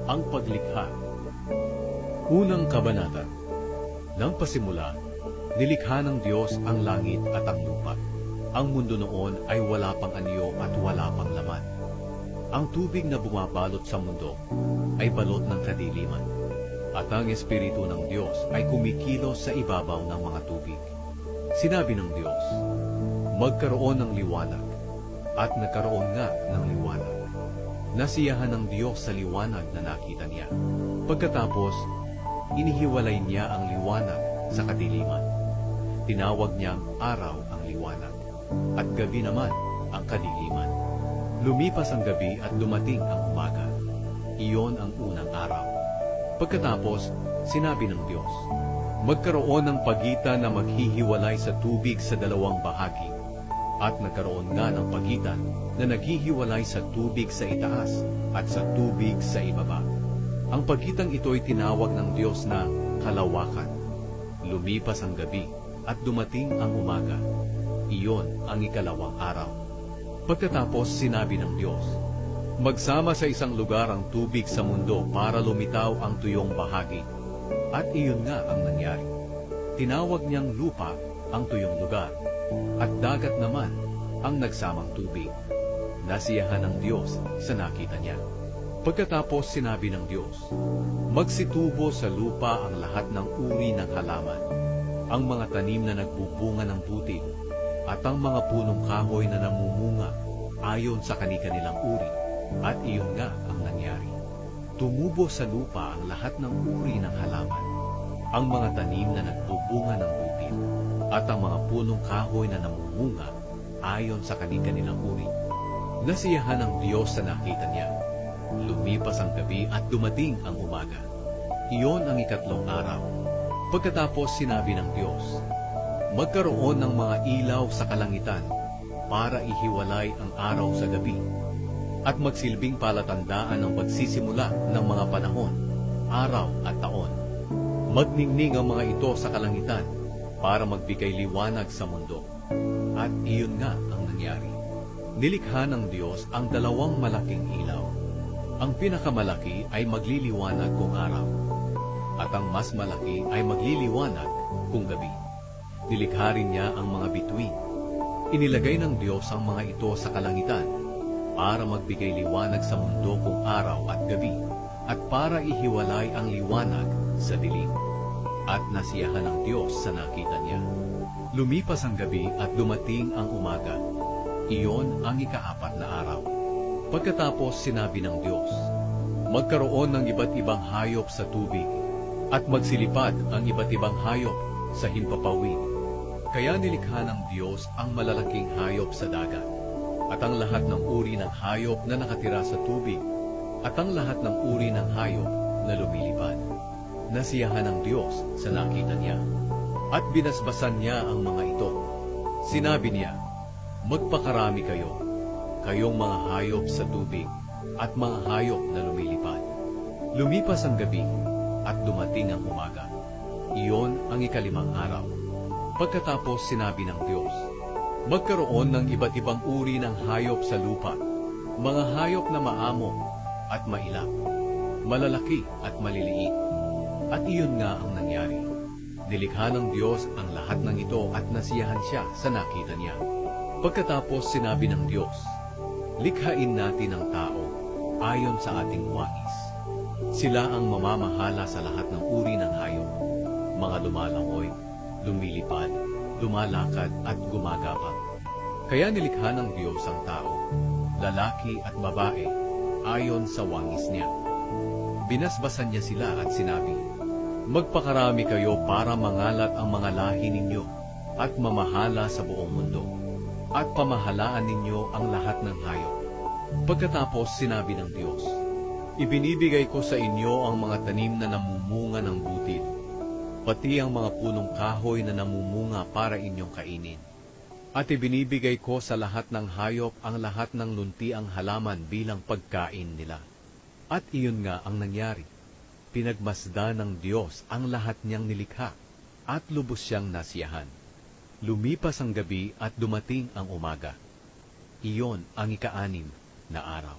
Ang paglikha. Unang kabanata. Nang pasimula, nilikha ng Diyos ang langit at ang lupa. Ang mundo noon ay wala pang anyo at wala pang laman. Ang tubig na bumabalot sa mundo ay balot ng kadiliman. At ang Espiritu ng Diyos ay kumikilos sa ibabaw ng mga tubig. Sinabi ng Diyos, magkaroon ng liwanag, at nagkaroon nga ng liwanag. Nasiyahan ng Diyos sa liwanag na nakita niya. Pagkatapos, inihiwalay niya ang liwanag sa kadiliman. Tinawag niyang araw ang liwanag, at gabi naman ang kadiliman. Lumipas ang gabi at dumating ang umaga. Iyon ang unang araw. Pagkatapos, sinabi ng Diyos, magkaroon ng pagitan na maghihiwalay sa tubig sa dalawang bahagi, at nagkaroon nga ng pagitan na naghihiwalay sa tubig sa itaas at sa tubig sa ibaba. Ang pagitang ito ay tinawag ng Diyos na kalawakan. Lumipas ang gabi at dumating ang umaga. Iyon ang ikalawang araw. Pagkatapos sinabi ng Diyos, magsama sa isang lugar ang tubig sa mundo para lumitaw ang tuyong bahagi. At iyon nga ang nangyari. Tinawag niyang lupa ang tuyong lugar, at dagat naman ang nagsamang tubig. Nasiyahan ng Diyos sa nakita niya. Pagkatapos sinabi ng Diyos, magsitubo sa lupa ang lahat ng uri ng halaman, ang mga tanim na nagbubunga ng butil, at ang mga punong kahoy na namumunga ayon sa kani-kanilang uri. At iyon nga ang nangyari. Tumubo sa lupa ang lahat ng uri ng halaman, ang mga tanim na nagbubunga ng butil, at ang mga punong kahoy na namumunga ayon sa kani-kanilang uri. Nasiyahan ng Diyos sa nakita niya. Lumipas ang gabi at dumating ang umaga. Iyon ang ikatlong araw. Pagkatapos sinabi ng Diyos, magkaroon ng mga ilaw sa kalangitan para ihiwalay ang araw sa gabi, at magsilbing palatandaan ng pagsisimula ng mga panahon, araw at taon. Magningning ang mga ito sa kalangitan para magbigay liwanag sa mundo. At iyon nga ang nangyari. Nilikha ng Diyos ang dalawang malaking ilaw. Ang pinakamalaki ay magliliwanag kung araw, at ang mas malaki ay magliliwanag kung gabi. Nilikha rin niya ang mga bituin. Inilagay ng Diyos ang mga ito sa kalangitan para magbigay liwanag sa mundo kung araw at gabi, at para ihiwalay ang liwanag sa dilim. At nasiyahan ng Diyos sa nakita niya. Lumipas ang gabi at dumating ang umaga. Iyon ang ikaapat na araw. Pagkatapos sinabi ng Diyos, magkaroon ng iba't ibang hayop sa tubig, at magsilipad ang iba't ibang hayop sa himpapawid. Kaya nilikha ng Diyos ang malalaking hayop sa dagat, at ang lahat ng uri ng hayop na nakatira sa tubig, at ang lahat ng uri ng hayop na lumilipad. Nasiyahan ng Diyos sa nakita niya, at binasbasan niya ang mga ito. Sinabi niya, magpakarami kayo, kayong mga hayop sa tubig, at mga hayop na lumilipad. Lumipas ang gabi, at dumating ang umaga. Iyon ang ikalimang araw. Pagkatapos sinabi ng Diyos, magkaroon ng iba't ibang uri ng hayop sa lupa, mga hayop na maamo at mailap, malalaki at maliliit. At iyon nga ang nangyari. Nilikha ng Diyos ang lahat ng ito at nasiyahan siya sa nakita niya. Pagkatapos sinabi ng Diyos, likhain natin ang tao ayon sa ating wangis. Sila ang mamamahala sa lahat ng uri ng hayop, mga lumalangoy, lumilipad, lumalakad at gumagapang. Kaya nilikha ng Diyos ang tao, lalaki at babae, ayon sa wangis niya. Binasbasan niya sila at sinabi, magpakarami kayo para mangalat ang mga lahi ninyo at mamahala sa buong mundo, at pamahalaan ninyo ang lahat ng hayop. Pagkatapos sinabi ng Diyos, ibinibigay ko sa inyo ang mga tanim na namumunga ng butil, pati ang mga punong kahoy na namumunga para inyong kainin. At ibinibigay ko sa lahat ng hayop ang lahat ng luntiang halaman bilang pagkain nila. At iyon nga ang nangyari. Pinagmasdan ng Diyos ang lahat niyang nilikha, at lubos siyang nasiyahan. Lumipas ang gabi at dumating ang umaga. Iyon ang ika-anim na araw.